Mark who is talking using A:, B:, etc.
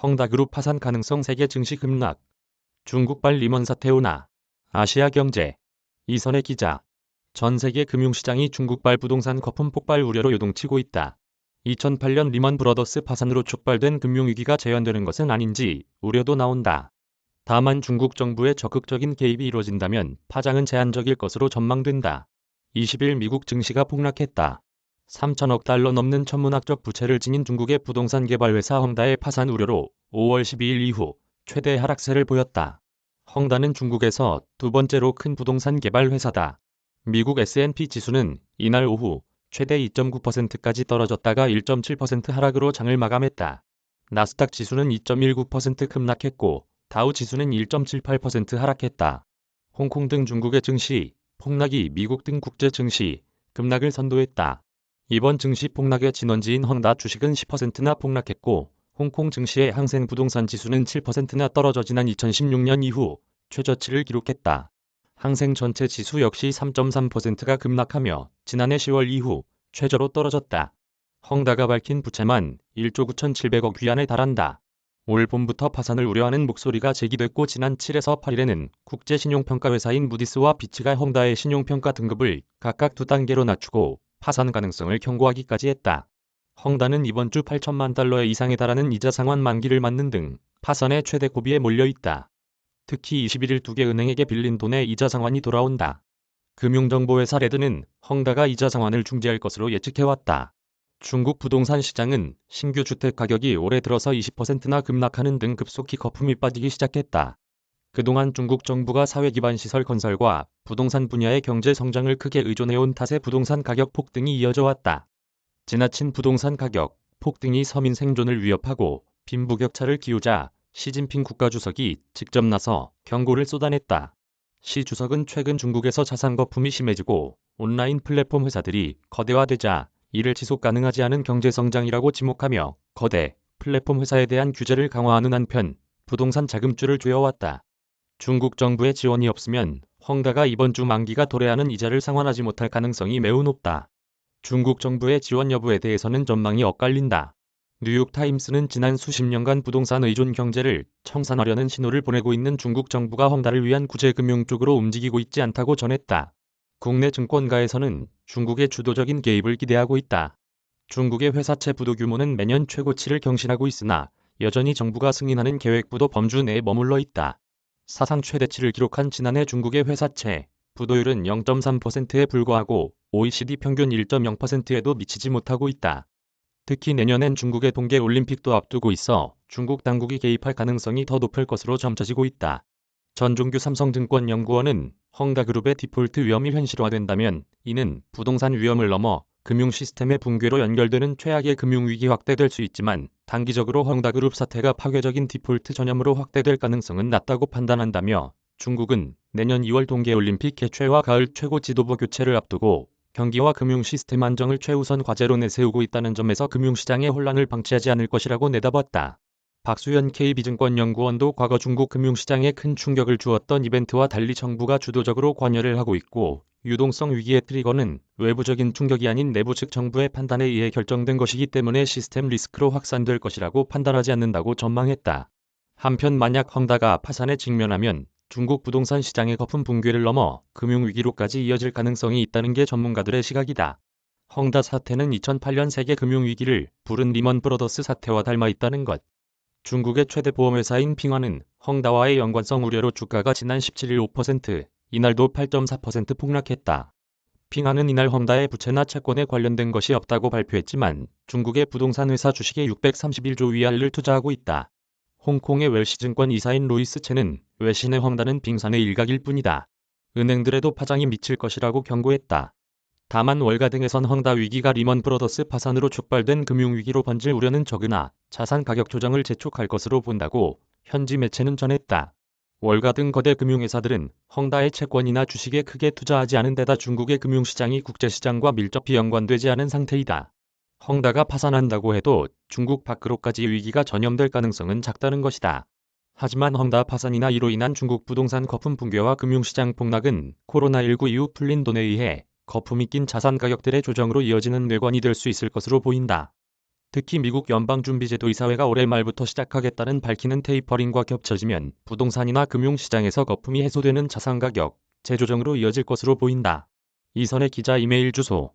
A: 헝다그룹 파산 가능성 세계 증시 급락. 중국발 리먼 사태 오나. 아시아경제. 이선혜 기자. 전 세계 금융시장이 중국발 부동산 거품 폭발 우려로 요동치고 있다. 2008년 리먼 브러더스 파산으로 촉발된 금융위기가 재현되는 것은 아닌지 우려도 나온다. 다만 중국 정부의 적극적인 개입이 이루어진다면 파장은 제한적일 것으로 전망된다. 20일 미국 증시가 폭락했다. 3천억 달러 넘는 천문학적 부채를 지닌 중국의 부동산 개발 회사 헝다의 파산 우려로 5월 12일 이후 최대 하락세를 보였다. 헝다는 중국에서 두 번째로 큰 부동산 개발 회사다. 미국 S&P 지수는 이날 오후 최대 2.9%까지 떨어졌다가 1.7% 하락으로 장을 마감했다. 나스닥 지수는 2.19% 급락했고 다우 지수는 1.78% 하락했다. 홍콩 등 중국의 증시 폭락이 미국 등 국제 증시 급락을 선도했다. 이번 증시 폭락의 진원지인 헝다 주식은 10%나 폭락했고 홍콩 증시의 항생 부동산 지수는 7%나 떨어져 지난 2016년 이후 최저치를 기록했다. 항생 전체 지수 역시 3.3%가 급락하며 지난해 10월 이후 최저로 떨어졌다. 헝다가 밝힌 부채만 1조 9,700억 위안에 달한다. 올 봄부터 파산을 우려하는 목소리가 제기됐고 지난 7에서 8일에는 국제 신용평가 회사인 무디스와 비치가 헝다의 신용평가 등급을 각각 2단계로 낮추고 파산 가능성을 경고하기까지 했다. 헝다는 이번 주 8천만 달러 이상에 달하는 이자 상환 만기를 맞는 등 파산의 최대 고비에 몰려 있다. 특히 21일 두 개 은행에게 빌린 돈의 이자 상환이 돌아온다. 금융정보회사 레드는 헝다가 이자 상환을 중지할 것으로 예측해왔다. 중국 부동산 시장은 신규 주택 가격이 올해 들어서 20%나 급락하는 등 급속히 거품이 빠지기 시작했다. 그동안 중국 정부가 사회 기반 시설 건설과 부동산 분야의 경제 성장을 크게 의존해온 탓에 부동산 가격 폭등이 이어져 왔다. 지나친 부동산 가격 폭등이 서민 생존을 위협하고 빈부격차를 키우자 시진핑 국가주석이 직접 나서 경고를 쏟아냈다. 시 주석은 최근 중국에서 자산 거품이 심해지고 온라인 플랫폼 회사들이 거대화되자 이를 지속 가능하지 않은 경제 성장이라고 지목하며 거대 플랫폼 회사에 대한 규제를 강화하는 한편 부동산 자금줄을 조여왔다. 중국 정부의 지원이 없으면 헝다가 이번 주 만기가 도래하는 이자를 상환하지 못할 가능성이 매우 높다. 중국 정부의 지원 여부에 대해서는 전망이 엇갈린다. 뉴욕타임스는 지난 수십 년간 부동산 의존 경제를 청산하려는 신호를 보내고 있는 중국 정부가 헝다를 위한 구제 금융 쪽으로 움직이고 있지 않다고 전했다. 국내 증권가에서는 중국의 주도적인 개입을 기대하고 있다. 중국의 회사채 부도 규모는 매년 최고치를 경신하고 있으나 여전히 정부가 승인하는 계획부도 범주 내에 머물러 있다. 사상 최대치를 기록한 지난해 중국의 회사채 부도율은 0.3%에 불과하고 OECD 평균 1.0%에도 미치지 못하고 있다. 특히 내년엔 중국의 동계올림픽도 앞두고 있어 중국 당국이 개입할 가능성이 더 높을 것으로 점쳐지고 있다. 전종규 삼성증권연구원은 헝다그룹의 디폴트 위험이 현실화된다면 이는 부동산 위험을 넘어 금융 시스템의 붕괴로 연결되는 최악의 금융위기 확대될 수 있지만 단기적으로 헝다그룹 사태가 파괴적인 디폴트 전염으로 확대될 가능성은 낮다고 판단한다며 중국은 내년 2월 동계올림픽 개최와 가을 최고 지도부 교체를 앞두고 경기와 금융 시스템 안정을 최우선 과제로 내세우고 있다는 점에서 금융시장의 혼란을 방치하지 않을 것이라고 내다봤다. 박수현 KB증권연구원도 과거 중국 금융시장에 큰 충격을 주었던 이벤트와 달리 정부가 주도적으로 관여를 하고 있고 유동성 위기의 트리거는 외부적인 충격이 아닌 내부 측 정부의 판단에 의해 결정된 것이기 때문에 시스템 리스크로 확산될 것이라고 판단하지 않는다고 전망했다. 한편 만약 헝다가 파산에 직면하면 중국 부동산 시장의 거품 붕괴를 넘어 금융위기로까지 이어질 가능성이 있다는 게 전문가들의 시각이다. 헝다 사태는 2008년 세계 금융위기를 부른 리먼 브러더스 사태와 닮아 있다는 것. 중국의 최대 보험회사인 핑화는 헝다와의 연관성 우려로 주가가 지난 17일 5%, 이날도 8.4% 폭락했다. 핑화는 이날 헝다의 부채나 채권에 관련된 것이 없다고 발표했지만 중국의 부동산 회사 주식에 631조 위안을 투자하고 있다. 홍콩의 웰시증권 이사인 로이스 채는 외신의 헝다는 빙산의 일각일 뿐이다. 은행들에도 파장이 미칠 것이라고 경고했다. 다만 월가 등에선 헝다 위기가 리먼 브러더스 파산으로 촉발된 금융위기로 번질 우려는 적으나 자산 가격 조정을 재촉할 것으로 본다고 현지 매체는 전했다. 월가 등 거대 금융회사들은 헝다의 채권이나 주식에 크게 투자하지 않은 데다 중국의 금융시장이 국제시장과 밀접히 연관되지 않은 상태이다. 헝다가 파산한다고 해도 중국 밖으로까지 위기가 전염될 가능성은 작다는 것이다. 하지만 헝다 파산이나 이로 인한 중국 부동산 거품 붕괴와 금융시장 폭락은 코로나19 이후 풀린 돈에 의해 거품이 낀 자산 가격들의 조정으로 이어지는 뇌관이 될 수 있을 것으로 보인다. 특히 미국 연방준비제도 이사회가 올해 말부터 시작하겠다는 밝히는 테이퍼링과 겹쳐지면 부동산이나 금융시장에서 거품이 해소되는 자산 가격 재조정으로 이어질 것으로 보인다. 이선의 기자 이메일 주소